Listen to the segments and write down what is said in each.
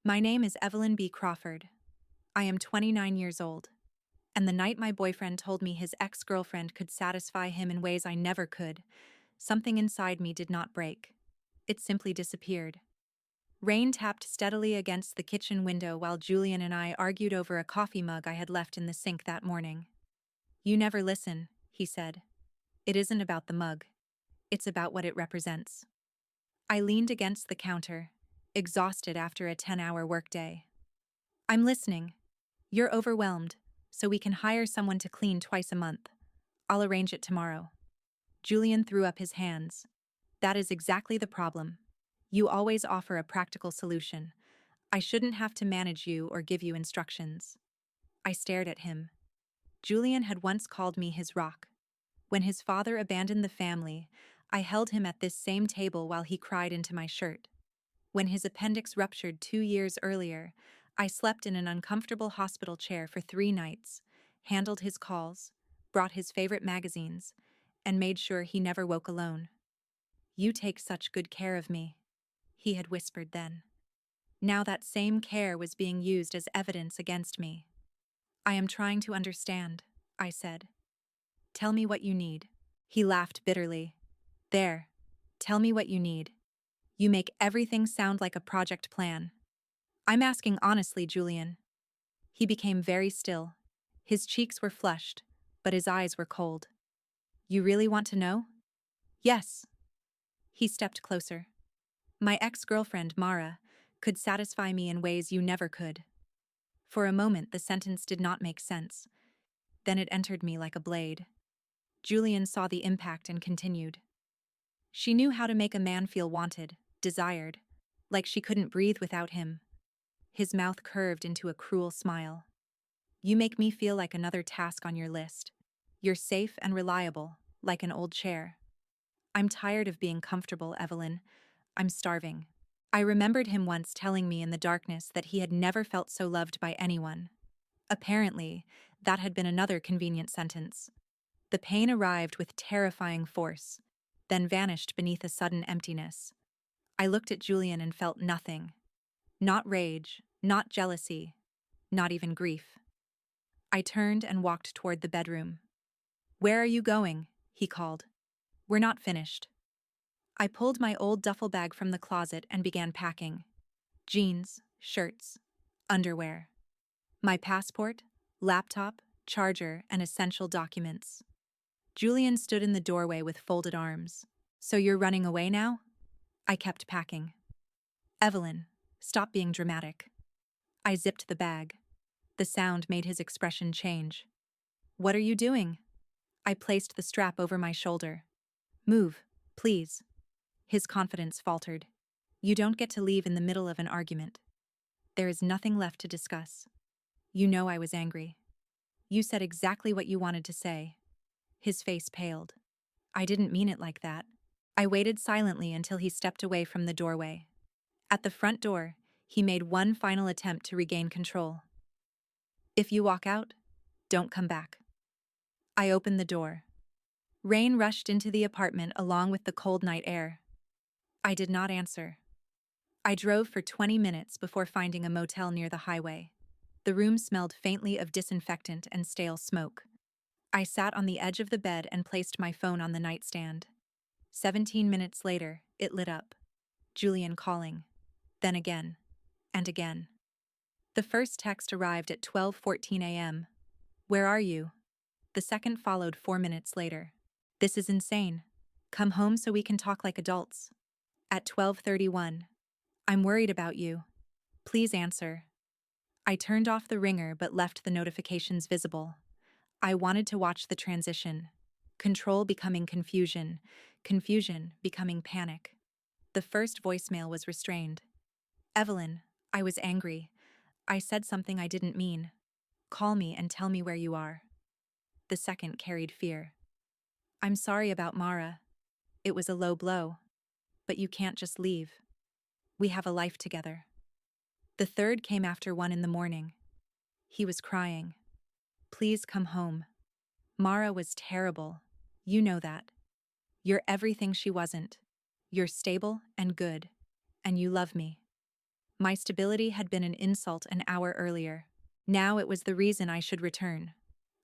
My name is Evelyn B. Crawford. I am 29 years old. And the night my boyfriend told me his ex-girlfriend could satisfy him in ways I never could, something inside me did not break. It simply disappeared. Rain tapped steadily against the kitchen window while Julian and I argued over a coffee mug I had left in the sink that morning. "You never listen," he said. "It isn't about the mug. It's about what it represents." I leaned against the counter, exhausted after a 10-hour workday. "I'm listening. You're overwhelmed, so we can hire someone to clean twice a month. I'll arrange it tomorrow." Julian threw up his hands. "That is exactly the problem. You always offer a practical solution. I shouldn't have to manage you or give you instructions." I stared at him. Julian had once called me his rock. When his father abandoned the family, I held him at this same table while he cried into my shirt. When his appendix ruptured 2 years earlier, I slept in an uncomfortable hospital chair for 3 nights, handled his calls, brought his favorite magazines, and made sure he never woke alone. "You take such good care of me," he had whispered then. Now that same care was being used as evidence against me. "I am trying to understand," I said. "Tell me what you need." He laughed bitterly. "There. Tell me what you need. You make everything sound like a project plan." "I'm asking honestly, Julian." He became very still. His cheeks were flushed, but his eyes were cold. "You really want to know?" "Yes." He stepped closer. "My ex-girlfriend, Mara, could satisfy me in ways you never could." For a moment, the sentence did not make sense. Then it entered me like a blade. Julian saw the impact and continued. "She knew how to make a man feel wanted, desired, like she couldn't breathe without him." His mouth curved into a cruel smile. "You make me feel like another task on your list. You're safe and reliable, like an old chair." "I'm tired of being comfortable, Evelyn. I'm starving." I remembered him once telling me in the darkness that he had never felt so loved by anyone. Apparently, that had been another convenient sentence. The pain arrived with terrifying force, then vanished beneath a sudden emptiness. I looked at Julian and felt nothing. Not rage, not jealousy, not even grief. I turned and walked toward the bedroom. "Where are you going?" he called. "We're not finished." I pulled my old duffel bag from the closet and began packing. Jeans, shirts, underwear. My passport, laptop, charger, and essential documents. Julian stood in the doorway with folded arms. "So you're running away now?" I kept packing. "Evelyn, stop being dramatic." I zipped the bag. The sound made his expression change. "What are you doing?" I placed the strap over my shoulder. "Move, please." His confidence faltered. "You don't get to leave in the middle of an argument. There is nothing left to discuss." You know I was angry. "You said exactly what you wanted to say." His face paled. "I didn't mean it like that." I waited silently until he stepped away from the doorway. At the front door, he made one final attempt to regain control. "If you walk out, don't come back." I opened the door. Rain rushed into the apartment along with the cold night air. I did not answer. I drove for 20 minutes before finding a motel near the highway. The room smelled faintly of disinfectant and stale smoke. I sat on the edge of the bed and placed my phone on the nightstand. 17 minutes later, it lit up. Julian calling. Then again. And again. The first text arrived at 12:14 a.m. "Where are you?" The second followed 4 minutes later. "This is insane. Come home so we can talk like adults." At 12:31. "I'm worried about you. Please answer." I turned off the ringer but left the notifications visible. I wanted to watch the transition. Control becoming confusion, confusion becoming panic. The first voicemail was restrained. "Evelyn, I was angry. I said something I didn't mean. Call me and tell me where you are." The second carried fear. "I'm sorry about Mara. It was a low blow. But you can't just leave. We have a life together." The third came after 1 in the morning. He was crying. "Please come home. Mara was terrible. You know that. You're everything she wasn't. You're stable and good. And you love me." My stability had been an insult an hour earlier. Now it was the reason I should return.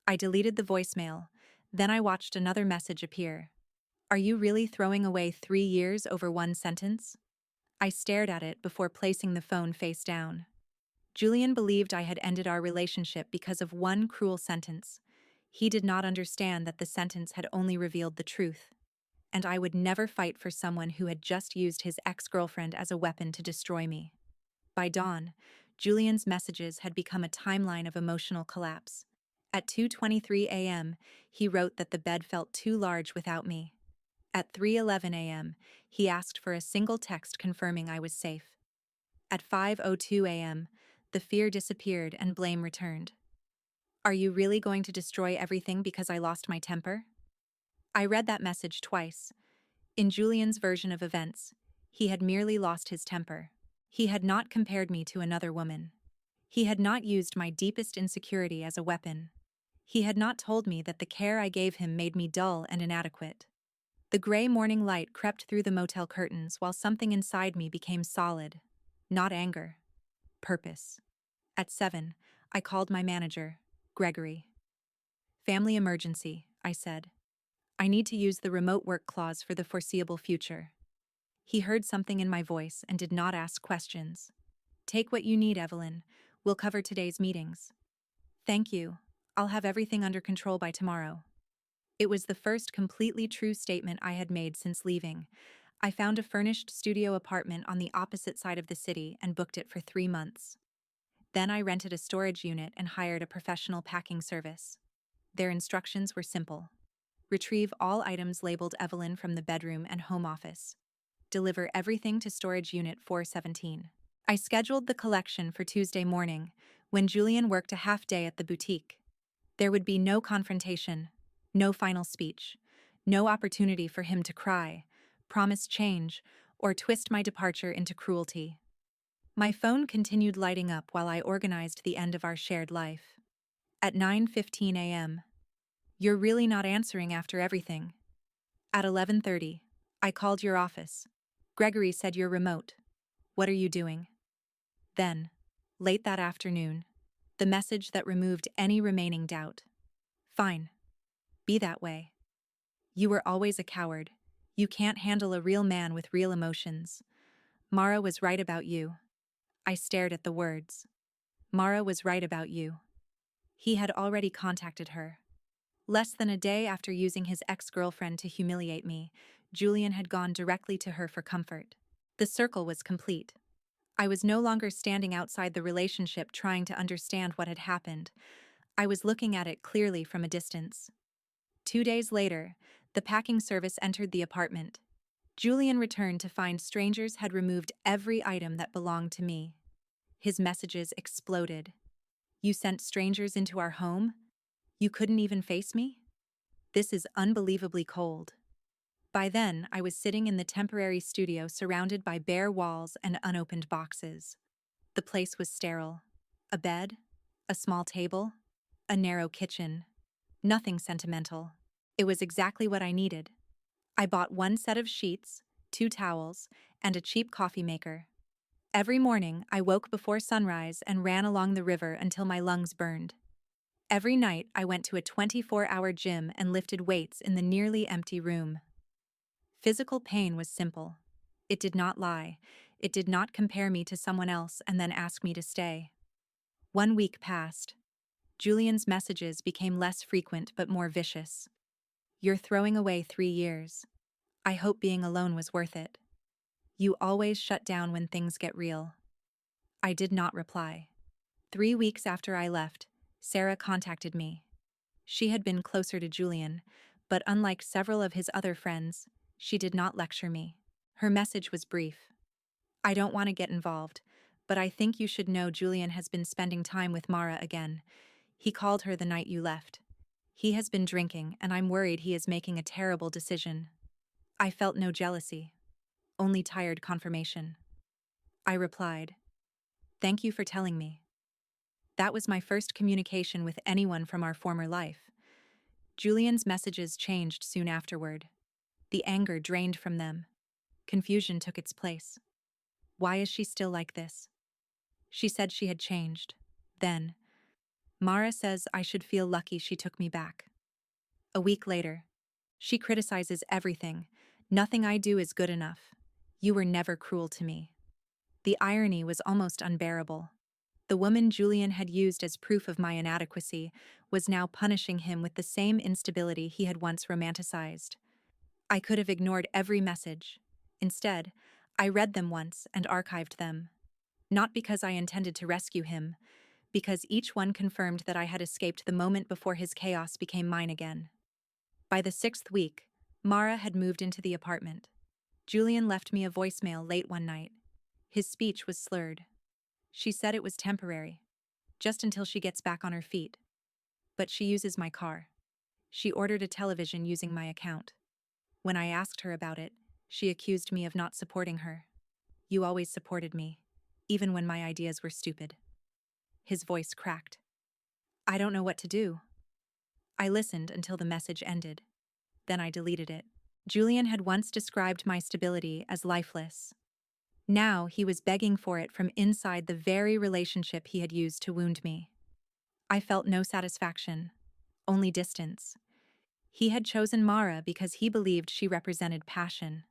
I deleted the voicemail. Then I watched another message appear. Are you really throwing away 3 years over one sentence? I stared at it before placing the phone face down. Julian believed I had ended our relationship because of one cruel sentence. He did not understand that the sentence had only revealed the truth. And I would never fight for someone who had just used his ex-girlfriend as a weapon to destroy me. By dawn, Julian's messages had become a timeline of emotional collapse. At 2:23 a.m., he wrote that the bed felt too large without me. At 3:11 a.m., he asked for a single text confirming I was safe. At 5:02 a.m., the fear disappeared and blame returned. Are you really going to destroy everything because I lost my temper? I read that message twice. In Julian's version of events, he had merely lost his temper. He had not compared me to another woman. He had not used my deepest insecurity as a weapon. He had not told me that the care I gave him made me dull and inadequate. The gray morning light crept through the motel curtains while something inside me became solid. Not anger. Purpose. At 7, I called my manager, Gregory. Family emergency, I said. I need to use the remote work clause for the foreseeable future. He heard something in my voice and did not ask questions. Take what you need, Evelyn. We'll cover today's meetings. Thank you. I'll have everything under control by tomorrow. It was the first completely true statement I had made since leaving. I found a furnished studio apartment on the opposite side of the city and booked it for 3 months. Then I rented a storage unit and hired a professional packing service. Their instructions were simple. Retrieve all items labeled Evelyn from the bedroom and home office. Deliver everything to storage unit 417. I scheduled the collection for Tuesday morning, when Julian worked a half day at the boutique. There would be no confrontation, no final speech, no opportunity for him to cry, promise change, or twist my departure into cruelty. My phone continued lighting up while I organized the end of our shared life. At 9:15 a.m. You're really not answering after everything. At 11:30, I called your office. Gregory said you're remote. What are you doing? Then, late that afternoon, the message that removed any remaining doubt. Fine. Be that way. You were always a coward. You can't handle a real man with real emotions. Mara was right about you. I stared at the words. Mara was right about you. He had already contacted her. Less than a day after using his ex-girlfriend to humiliate me, Julian had gone directly to her for comfort. The circle was complete. I was no longer standing outside the relationship trying to understand what had happened. I was looking at it clearly from a distance. 2 days later, the packing service entered the apartment. Julian returned to find strangers had removed every item that belonged to me. His messages exploded. You sent strangers into our home? You couldn't even face me? This is unbelievably cold. By then, I was sitting in the temporary studio surrounded by bare walls and unopened boxes. The place was sterile. A bed, a small table, a narrow kitchen. Nothing sentimental. It was exactly what I needed. I bought 1 set of sheets, 2 towels, and a cheap coffee maker. Every morning, I woke before sunrise and ran along the river until my lungs burned. Every night, I went to a 24-hour gym and lifted weights in the nearly empty room. Physical pain was simple. It did not lie. It did not compare me to someone else and then ask me to stay. 1 week passed. Julian's messages became less frequent but more vicious. You're throwing away 3 years. I hope being alone was worth it. You always shut down when things get real. I did not reply. 3 weeks after I left, Sarah contacted me. She had been closer to Julian, but unlike several of his other friends, she did not lecture me. Her message was brief. I don't want to get involved, but I think you should know Julian has been spending time with Mara again. He called her the night you left. He has been drinking, and I'm worried he is making a terrible decision. I felt no jealousy, only tired confirmation. I replied, "Thank you for telling me." That was my first communication with anyone from our former life. Julian's messages changed soon afterward. The anger drained from them. Confusion took its place. Why is she still like this? She said she had changed. Then, Mara says I should feel lucky she took me back. A week later, she criticizes everything. Nothing I do is good enough. You were never cruel to me. The irony was almost unbearable. The woman Julian had used as proof of my inadequacy was now punishing him with the same instability he had once romanticized. I could have ignored every message. Instead, I read them once and archived them. Not because I intended to rescue him, because each one confirmed that I had escaped the moment before his chaos became mine again. By the 6th week, Mara had moved into the apartment. Julian left me a voicemail late one night. His speech was slurred. She said it was temporary, just until she gets back on her feet. But she uses my car. She ordered a television using my account. When I asked her about it, she accused me of not supporting her. You always supported me, even when my ideas were stupid. His voice cracked. I don't know what to do. I listened until the message ended. Then I deleted it. Julian had once described my stability as lifeless. Now he was begging for it from inside the very relationship he had used to wound me. I felt no satisfaction, only distance. He had chosen Mara because he believed she represented passion.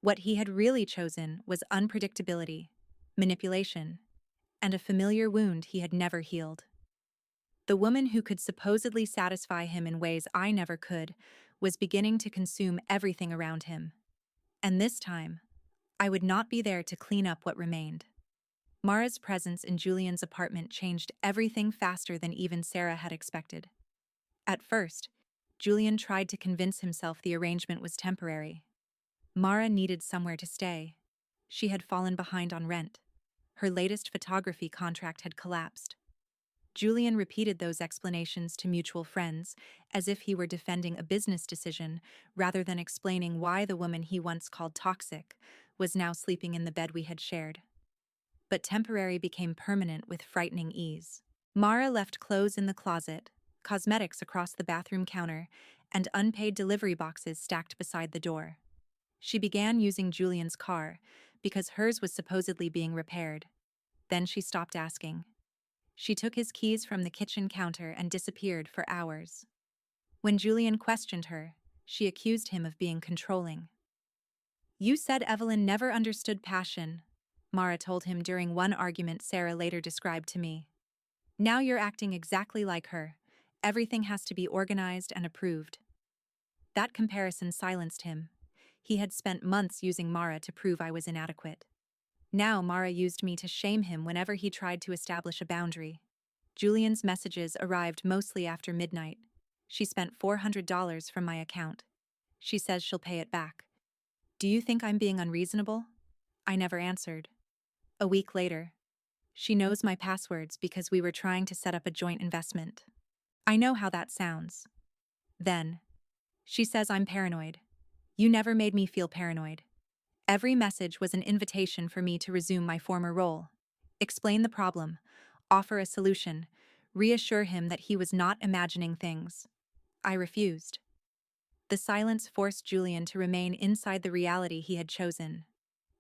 What he had really chosen was unpredictability, manipulation, and a familiar wound he had never healed. The woman who could supposedly satisfy him in ways I never could was beginning to consume everything around him. And this time, I would not be there to clean up what remained. Mara's presence in Julian's apartment changed everything faster than even Sarah had expected. At first, Julian tried to convince himself the arrangement was temporary. Mara needed somewhere to stay. She had fallen behind on rent. Her latest photography contract had collapsed. Julian repeated those explanations to mutual friends, as if he were defending a business decision rather than explaining why the woman he once called toxic was now sleeping in the bed we had shared. But temporary became permanent with frightening ease. Mara left clothes in the closet, cosmetics across the bathroom counter, and unpaid delivery boxes stacked beside the door. She began using Julian's car because hers was supposedly being repaired. Then she stopped asking. She took his keys from the kitchen counter and disappeared for hours. When Julian questioned her, she accused him of being controlling. You said Evelyn never understood passion, Mara told him during one argument Sarah later described to me. Now you're acting exactly like her. Everything has to be organized and approved. That comparison silenced him. He had spent months using Mara to prove I was inadequate. Now Mara used me to shame him whenever he tried to establish a boundary. Julian's messages arrived mostly after midnight. She spent $400 from my account. She says she'll pay it back. Do you think I'm being unreasonable? I never answered. A week later, she knows my passwords because we were trying to set up a joint investment. I know how that sounds. Then, she says I'm paranoid. You never made me feel paranoid. Every message was an invitation for me to resume my former role. Explain the problem, offer a solution, reassure him that he was not imagining things. I refused. The silence forced Julian to remain inside the reality he had chosen.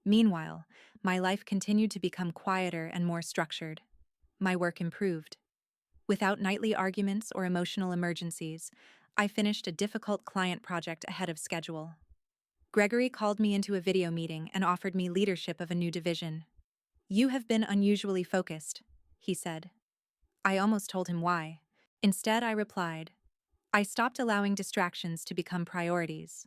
Meanwhile, my life continued to become quieter and more structured. My work improved. Without nightly arguments or emotional emergencies, I finished a difficult client project ahead of schedule. Gregory called me into a video meeting and offered me leadership of a new division. You have been unusually focused, he said. I almost told him why. Instead, I replied, I stopped allowing distractions to become priorities.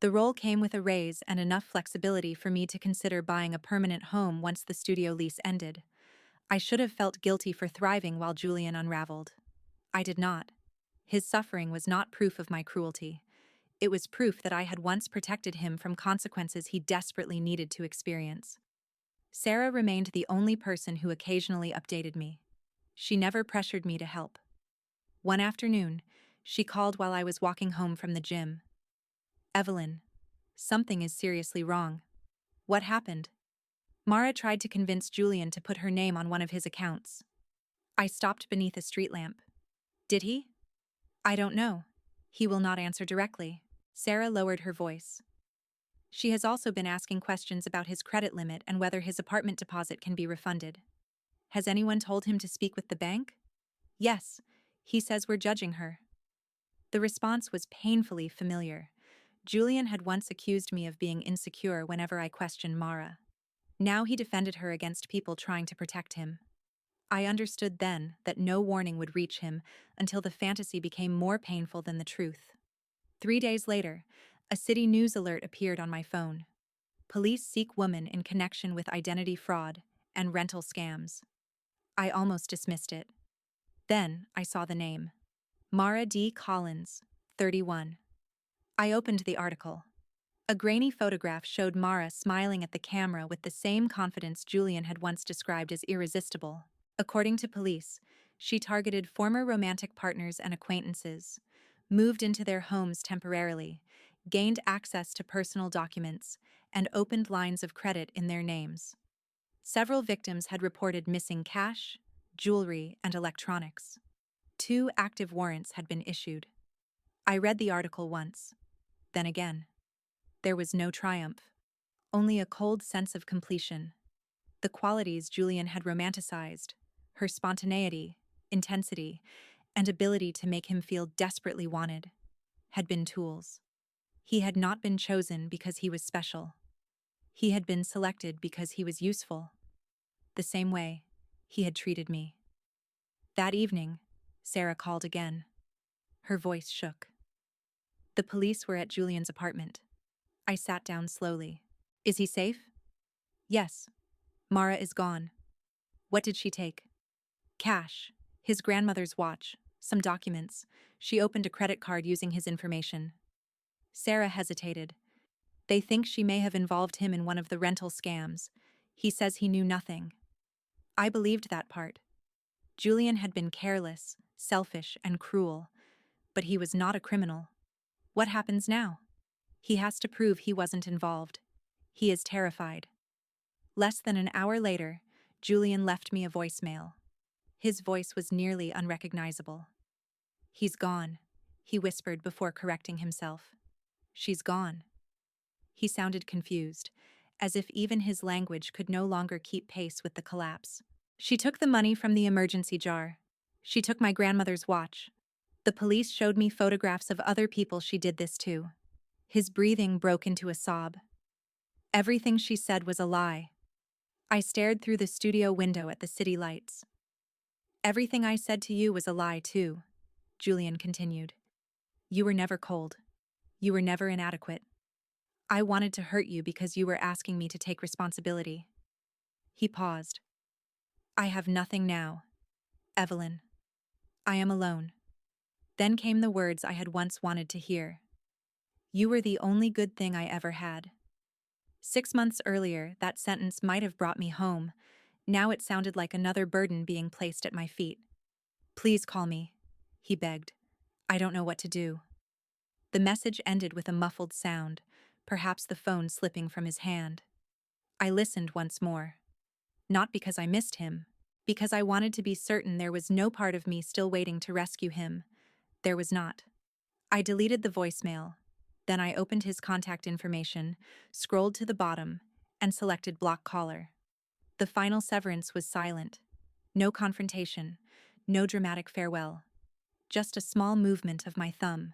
The role came with a raise and enough flexibility for me to consider buying a permanent home once the studio lease ended. I should have felt guilty for thriving while Julian unraveled. I did not. His suffering was not proof of my cruelty. It was proof that I had once protected him from consequences he desperately needed to experience. Sarah remained the only person who occasionally updated me. She never pressured me to help. One afternoon, she called while I was walking home from the gym. Evelyn, something is seriously wrong. What happened? Mara tried to convince Julian to put her name on one of his accounts. I stopped beneath a street lamp. Did he? I don't know. He will not answer directly. Sarah lowered her voice. She has also been asking questions about his credit limit and whether his apartment deposit can be refunded. Has anyone told him to speak with the bank? Yes. He says we're judging her. The response was painfully familiar. Julian had once accused me of being insecure whenever I questioned Mara. Now he defended her against people trying to protect him. I understood then that no warning would reach him until the fantasy became more painful than the truth. 3 days later, a city news alert appeared on my phone. Police seek woman in connection with identity fraud and rental scams. I almost dismissed it. Then I saw the name. Mara D. Collins, 31. I opened the article. A grainy photograph showed Mara smiling at the camera with the same confidence Julian had once described as irresistible. According to police, she targeted former romantic partners and acquaintances, moved into their homes temporarily, gained access to personal documents, and opened lines of credit in their names. Several victims had reported missing cash, jewelry, and electronics. 2 active warrants had been issued. I read the article once, then again. There was no triumph, only a cold sense of completion. The qualities Julian had romanticized, her spontaneity, intensity, and ability to make him feel desperately wanted, had been tools. He had not been chosen because he was special. He had been selected because he was useful. The same way he had treated me. That evening, Sarah called again. Her voice shook. The police were at Julian's apartment. I sat down slowly. Is he safe? Yes. Mara is gone. What did she take? Cash, his grandmother's watch, some documents. She opened a credit card using his information. Sarah hesitated. They think she may have involved him in one of the rental scams. He says he knew nothing. I believed that part. Julian had been careless, selfish, and cruel, but he was not a criminal. What happens now? He has to prove he wasn't involved. He is terrified. Less than an hour later, Julian left me a voicemail. His voice was nearly unrecognizable. He's gone, he whispered before correcting himself. She's gone. He sounded confused, as if even his language could no longer keep pace with the collapse. She took the money from the emergency jar. She took my grandmother's watch. The police showed me photographs of other people she did this to. His breathing broke into a sob. Everything she said was a lie. I stared through the studio window at the city lights. Everything I said to you was a lie, too, Julian continued. You were never cold. You were never inadequate. I wanted to hurt you because you were asking me to take responsibility. He paused. I have nothing now, Evelyn. I am alone. Then came the words I had once wanted to hear. You were the only good thing I ever had. 6 months earlier, that sentence might have brought me home. Now it sounded like another burden being placed at my feet. Please call me, he begged. I don't know what to do. The message ended with a muffled sound, perhaps the phone slipping from his hand. I listened once more. Not because I missed him, because I wanted to be certain there was no part of me still waiting to rescue him. There was not. I deleted the voicemail. Then I opened his contact information, scrolled to the bottom, and selected block caller. The final severance was silent. No confrontation, no dramatic farewell. Just a small movement of my thumb.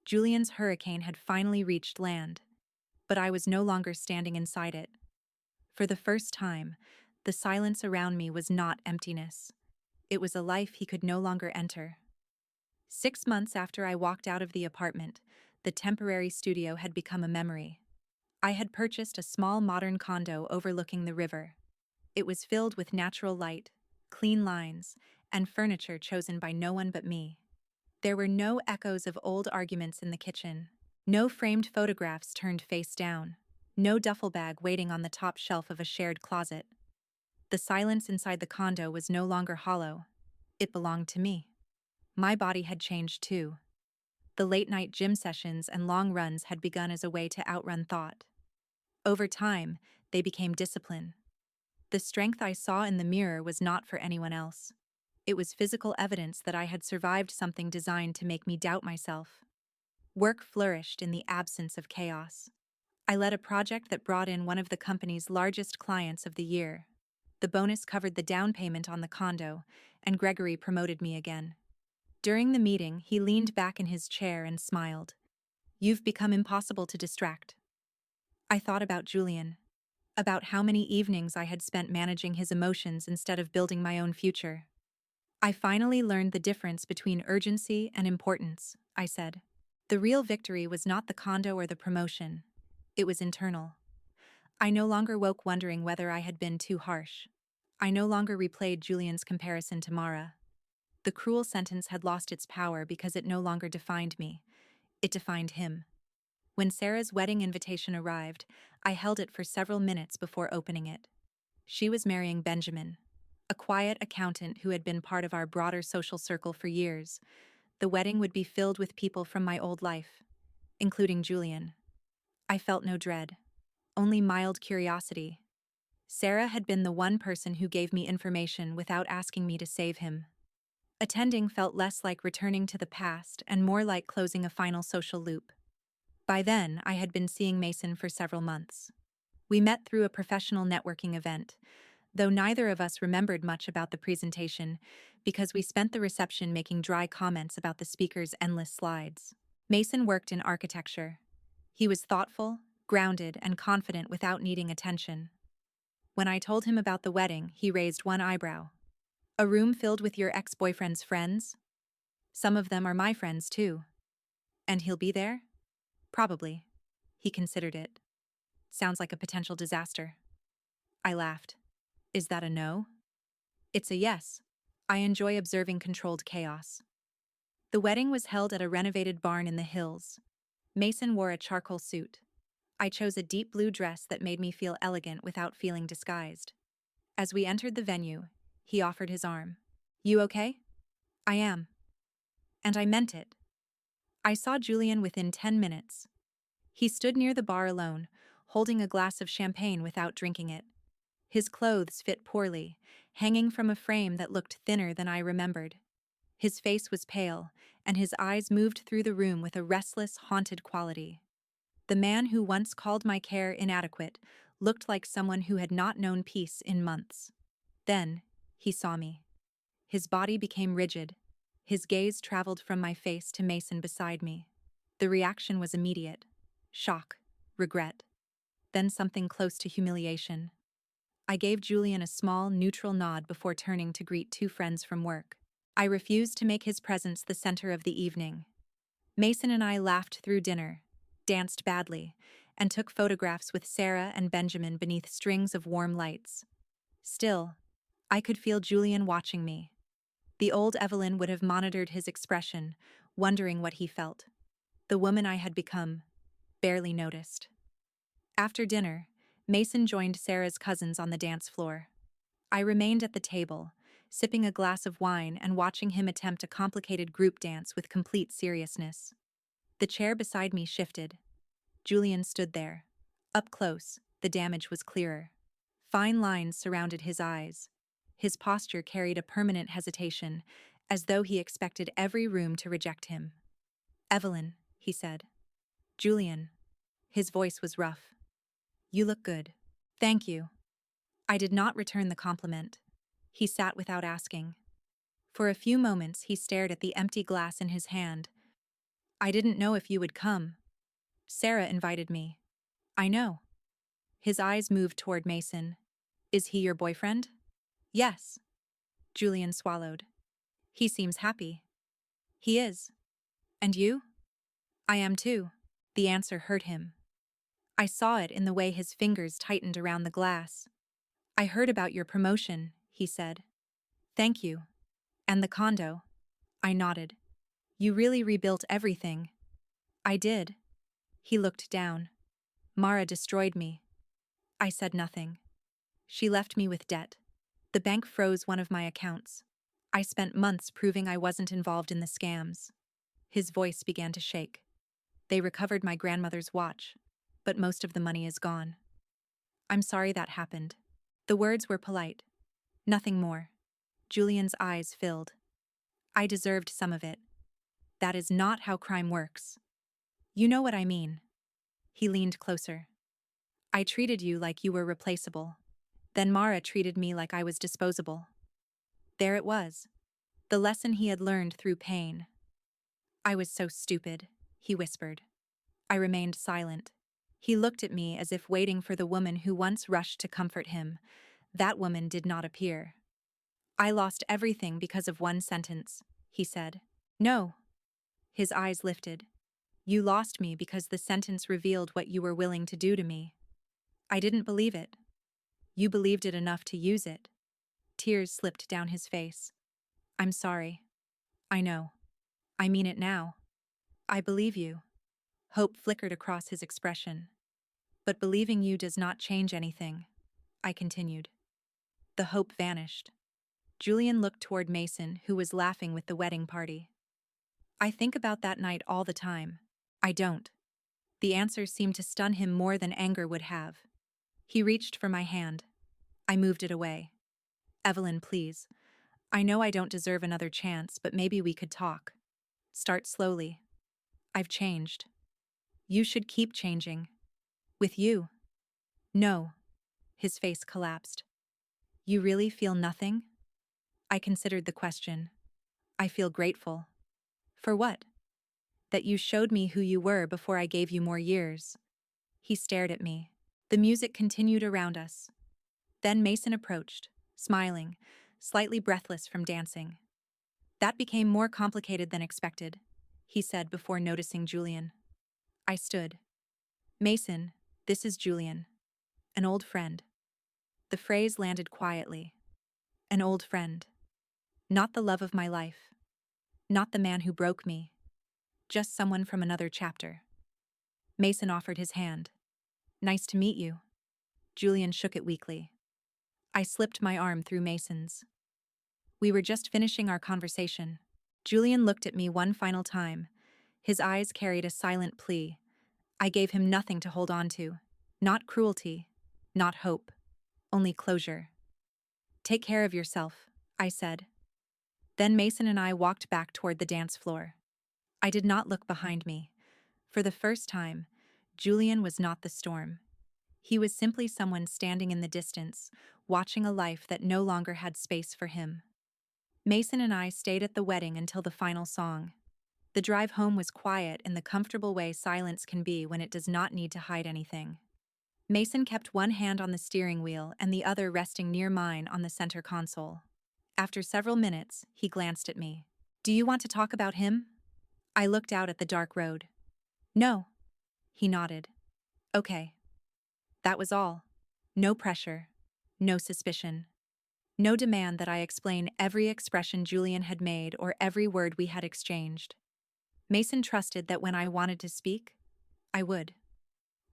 Julian's hurricane had finally reached land, but I was no longer standing inside it. For the first time, the silence around me was not emptiness. It was a life he could no longer enter. 6 months after I walked out of the apartment, the temporary studio had become a memory. I had purchased a small modern condo overlooking the river. It was filled with natural light, clean lines, and furniture chosen by no one but me. There were no echoes of old arguments in the kitchen, no framed photographs turned face down, no duffel bag waiting on the top shelf of a shared closet. The silence inside the condo was no longer hollow. It belonged to me. My body had changed too. The late-night gym sessions and long runs had begun as a way to outrun thought. Over time, they became discipline. The strength I saw in the mirror was not for anyone else. It was physical evidence that I had survived something designed to make me doubt myself. Work flourished in the absence of chaos. I led a project that brought in one of the company's largest clients of the year. The bonus covered the down payment on the condo, and Gregory promoted me again. During the meeting, he leaned back in his chair and smiled. You've become impossible to distract. I thought about Julian, about how many evenings I had spent managing his emotions instead of building my own future. I finally learned the difference between urgency and importance, I said. The real victory was not the condo or the promotion. It was internal. I no longer woke wondering whether I had been too harsh. I no longer replayed Julian's comparison to Mara. The cruel sentence had lost its power because it no longer defined me. It defined him. When Sarah's wedding invitation arrived, I held it for several minutes before opening it. She was marrying Benjamin, a quiet accountant who had been part of our broader social circle for years. The wedding would be filled with people from my old life, including Julian. I felt no dread, only mild curiosity. Sarah had been the one person who gave me information without asking me to save him. Attending felt less like returning to the past and more like closing a final social loop. By then, I had been seeing Mason for several months. We met through a professional networking event, though neither of us remembered much about the presentation because we spent the reception making dry comments about the speaker's endless slides. Mason worked in architecture. He was thoughtful, grounded, and confident without needing attention. When I told him about the wedding, he raised one eyebrow. A room filled with your ex-boyfriend's friends? Some of them are my friends, too. And he'll be there? Probably. He considered it. Sounds like a potential disaster. I laughed. Is that a no? It's a yes. I enjoy observing controlled chaos. The wedding was held at a renovated barn in the hills. Mason wore a charcoal suit. I chose a deep blue dress that made me feel elegant without feeling disguised. As we entered the venue, he offered his arm. You okay? I am. And I meant it. I saw Julian within 10 minutes. He stood near the bar alone, holding a glass of champagne without drinking it. His clothes fit poorly, hanging from a frame that looked thinner than I remembered. His face was pale, and his eyes moved through the room with a restless, haunted quality. The man who once called my care inadequate looked like someone who had not known peace in months. Then, he saw me. His body became rigid. His gaze traveled from my face to Mason beside me. The reaction was immediate. Shock, regret, then something close to humiliation. I gave Julian a small, neutral nod before turning to greet two friends from work. I refused to make his presence the center of the evening. Mason and I laughed through dinner, danced badly, and took photographs with Sarah and Benjamin beneath strings of warm lights. Still, I could feel Julian watching me. The old Evelyn would have monitored his expression, wondering what he felt. The woman I had become barely noticed. After dinner, Mason joined Sarah's cousins on the dance floor. I remained at the table, sipping a glass of wine and watching him attempt a complicated group dance with complete seriousness. The chair beside me shifted. Julian stood there. Up close, the damage was clearer. Fine lines surrounded his eyes. His posture carried a permanent hesitation, as though he expected every room to reject him. Evelyn, he said. Julian. His voice was rough. You look good. Thank you. I did not return the compliment. He sat without asking. For a few moments he stared at the empty glass in his hand. I didn't know if you would come. Sarah invited me. I know. His eyes moved toward Mason. Is he your boyfriend? Yes. Julian swallowed. He seems happy. He is. And you? I am too. The answer hurt him. I saw it in the way his fingers tightened around the glass. I heard about your promotion, he said. Thank you. And the condo. I nodded. You really rebuilt everything. I did. He looked down. Mara destroyed me. I said nothing. She left me with debt. The bank froze one of my accounts. I spent months proving I wasn't involved in the scams. His voice began to shake. They recovered my grandmother's watch, but most of the money is gone. I'm sorry that happened. The words were polite. Nothing more. Julian's eyes filled. I deserved some of it. That is not how crime works. You know what I mean. He leaned closer. I treated you like you were replaceable. Then Mara treated me like I was disposable. There it was. The lesson he had learned through pain. I was so stupid, he whispered. I remained silent. He looked at me as if waiting for the woman who once rushed to comfort him. That woman did not appear. I lost everything because of one sentence, he said. No. His eyes lifted. You lost me because the sentence revealed what you were willing to do to me. I didn't believe it. You believed it enough to use it. Tears slipped down his face. I'm sorry. I know. I mean it now. I believe you. Hope flickered across his expression. But believing you does not change anything, I continued. The hope vanished. Julian looked toward Mason, who was laughing with the wedding party. I think about that night all the time. I don't. The answer seemed to stun him more than anger would have. He reached for my hand. I moved it away. Evelyn, please. I know I don't deserve another chance, but maybe we could talk. Start slowly. I've changed. You should keep changing. With you. No. His face collapsed. You really feel nothing? I considered the question. I feel grateful. For what? That you showed me who you were before I gave you more years. He stared at me. The music continued around us. Then Mason approached, smiling, slightly breathless from dancing. That became more complicated than expected, he said before noticing Julian. I stood. Mason, this is Julian. An old friend. The phrase landed quietly. An old friend. Not the love of my life. Not the man who broke me. Just someone from another chapter. Mason offered his hand. Nice to meet you. Julian shook it weakly. I slipped my arm through Mason's. We were just finishing our conversation. Julian looked at me one final time. His eyes carried a silent plea. I gave him nothing to hold on to. Not cruelty. Not hope. Only closure. Take care of yourself, I said. Then Mason and I walked back toward the dance floor. I did not look behind me. For the first time, Julian was not the storm. He was simply someone standing in the distance, watching a life that no longer had space for him. Mason and I stayed at the wedding until the final song. The drive home was quiet in the comfortable way silence can be when it does not need to hide anything. Mason kept one hand on the steering wheel and the other resting near mine on the center console. After several minutes, he glanced at me. Do you want to talk about him? I looked out at the dark road. No. He nodded. Okay. That was all. No pressure. No suspicion. No demand that I explain every expression Julian had made or every word we had exchanged. Mason trusted that when I wanted to speak, I would.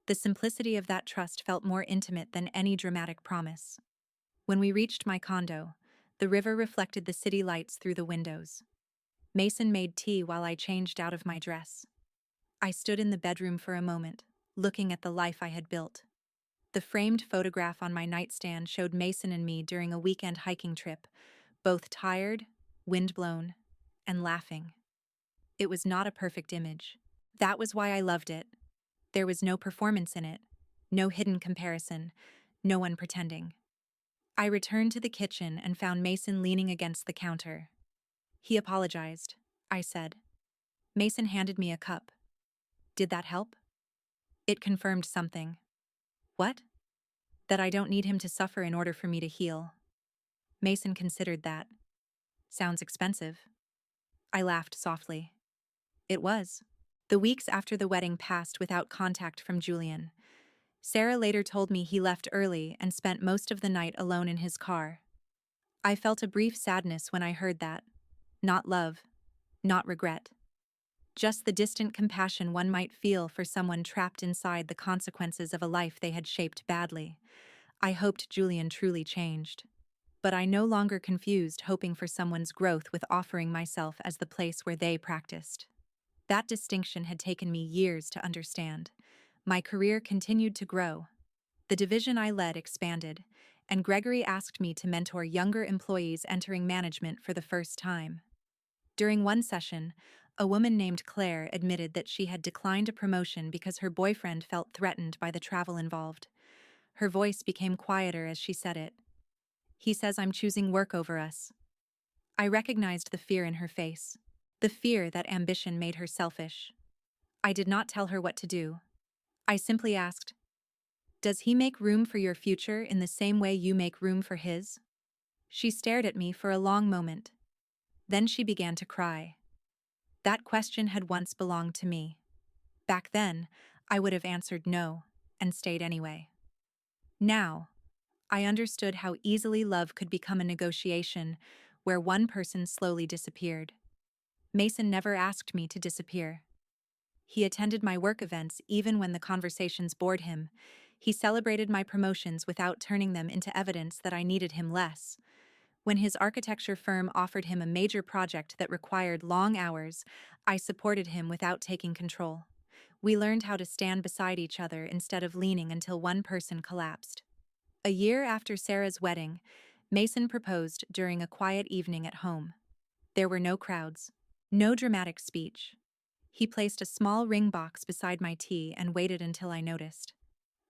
The simplicity of that trust felt more intimate than any dramatic promise. When we reached my condo, the river reflected the city lights through the windows. Mason made tea while I changed out of my dress. I stood in the bedroom for a moment, looking at the life I had built. The framed photograph on my nightstand showed Mason and me during a weekend hiking trip, both tired, windblown, and laughing. It was not a perfect image. That was why I loved it. There was no performance in it, no hidden comparison, no one pretending. I returned to the kitchen and found Mason leaning against the counter. He apologized, I said. Mason handed me a cup. Did that help? It confirmed something. What? That I don't need him to suffer in order for me to heal. Mason considered that. Sounds expensive. I laughed softly. It was. The weeks after the wedding passed without contact from Julian. Sarah later told me he left early and spent most of the night alone in his car. I felt a brief sadness when I heard that. Not love. Not regret. Just the distant compassion one might feel for someone trapped inside the consequences of a life they had shaped badly. I hoped Julian truly changed. But I no longer confused hoping for someone's growth with offering myself as the place where they practiced. That distinction had taken me years to understand. My career continued to grow. The division I led expanded, and Gregory asked me to mentor younger employees entering management for the first time. During one session, a woman named Claire admitted that she had declined a promotion because her boyfriend felt threatened by the travel involved. Her voice became quieter as she said it. He says I'm choosing work over us. I recognized the fear in her face. The fear that ambition made her selfish. I did not tell her what to do. I simply asked, "Does he make room for your future in the same way you make room for his?" She stared at me for a long moment. Then she began to cry. That question had once belonged to me. Back then, I would have answered no, and stayed anyway. Now, I understood how easily love could become a negotiation where one person slowly disappeared. Mason never asked me to disappear. He attended my work events even when the conversations bored him. He celebrated my promotions without turning them into evidence that I needed him less. When his architecture firm offered him a major project that required long hours, I supported him without taking control. We learned how to stand beside each other instead of leaning until one person collapsed. A year after Sarah's wedding, Mason proposed during a quiet evening at home. There were no crowds, no dramatic speech. He placed a small ring box beside my tea and waited until I noticed.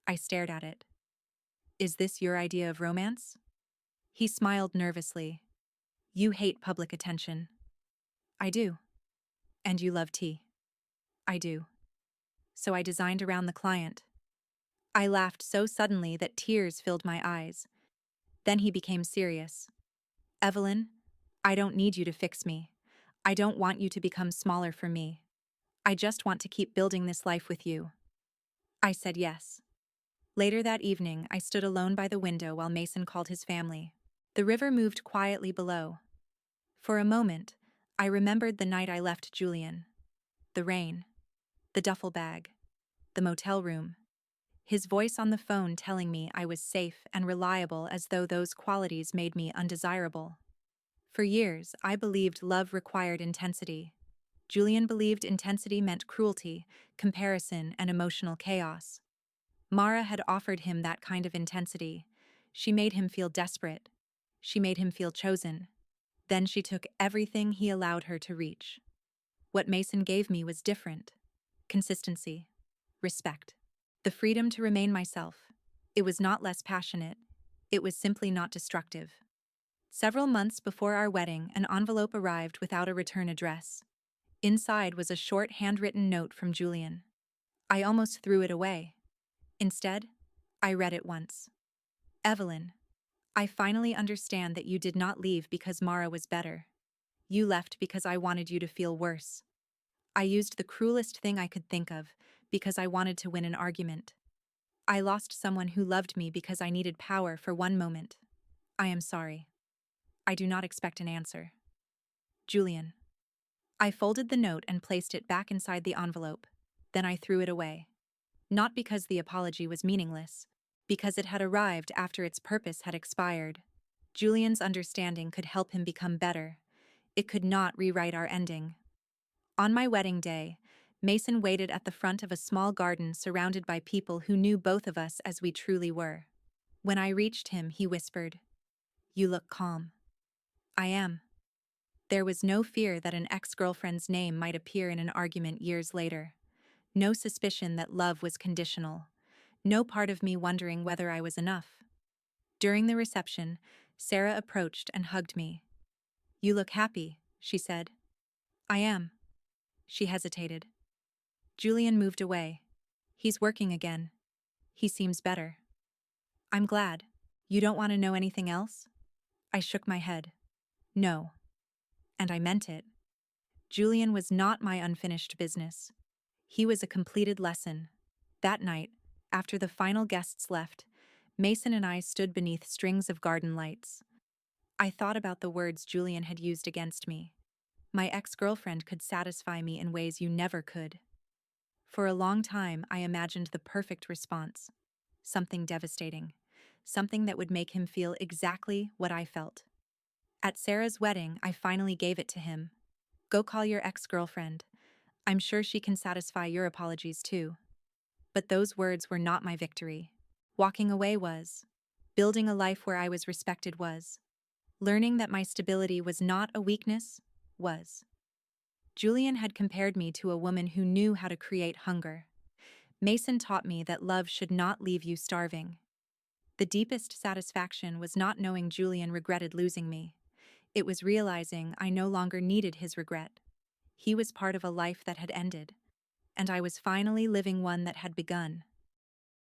I stared at it. "Is this your idea of romance?" He smiled nervously. "You hate public attention." "I do." "And you love tea." "I do." "So I designed around the client." I laughed so suddenly that tears filled my eyes. Then he became serious. "Evelyn, I don't need you to fix me. I don't want you to become smaller for me. I just want to keep building this life with you." I said yes. Later that evening, I stood alone by the window while Mason called his family. The river moved quietly below. For a moment, I remembered the night I left Julian. The rain, the duffel bag, the motel room. His voice on the phone telling me I was safe and reliable as though those qualities made me undesirable. For years, I believed love required intensity. Julian believed intensity meant cruelty, comparison, and emotional chaos. Mara had offered him that kind of intensity. She made him feel desperate. She made him feel chosen. Then she took everything he allowed her to reach. What Mason gave me was different. Consistency. Respect. The freedom to remain myself. It was not less passionate. It was simply not destructive. Several months before our wedding, an envelope arrived without a return address. Inside was a short handwritten note from Julian. I almost threw it away. Instead, I read it once. "Evelyn, I finally understand that you did not leave because Mara was better. You left because I wanted you to feel worse. I used the cruelest thing I could think of because I wanted to win an argument. I lost someone who loved me because I needed power for one moment. I am sorry. I do not expect an answer. Julian." I folded the note and placed it back inside the envelope. Then I threw it away. Not because the apology was meaningless, because it had arrived after its purpose had expired. Julian's understanding could help him become better. It could not rewrite our ending. On my wedding day, Mason waited at the front of a small garden surrounded by people who knew both of us as we truly were. When I reached him, he whispered, "You look calm." "I am." There was no fear that an ex-girlfriend's name might appear in an argument years later. No suspicion that love was conditional. No part of me wondering whether I was enough. During the reception, Sarah approached and hugged me. "You look happy," she said. "I am." She hesitated. Julian moved away. "He's working again. He seems better." "I'm glad. You don't want to know anything else?" I shook my head. "No." And I meant it. Julian was not my unfinished business. He was a completed lesson. That night, after the final guests left, Mason and I stood beneath strings of garden lights. I thought about the words Julian had used against me. "My ex-girlfriend could satisfy me in ways you never could." For a long time, I imagined the perfect response. Something devastating. Something that would make him feel exactly what I felt. At Sarah's wedding, I finally gave it to him. "Go call your ex-girlfriend. I'm sure she can satisfy your apologies too." But those words were not my victory. Walking away was. Building a life where I was respected was. Learning that my stability was not a weakness was. Julian had compared me to a woman who knew how to create hunger. Mason taught me that love should not leave you starving. The deepest satisfaction was not knowing Julian regretted losing me. It was realizing I no longer needed his regret. He was part of a life that had ended, and I was finally living one that had begun.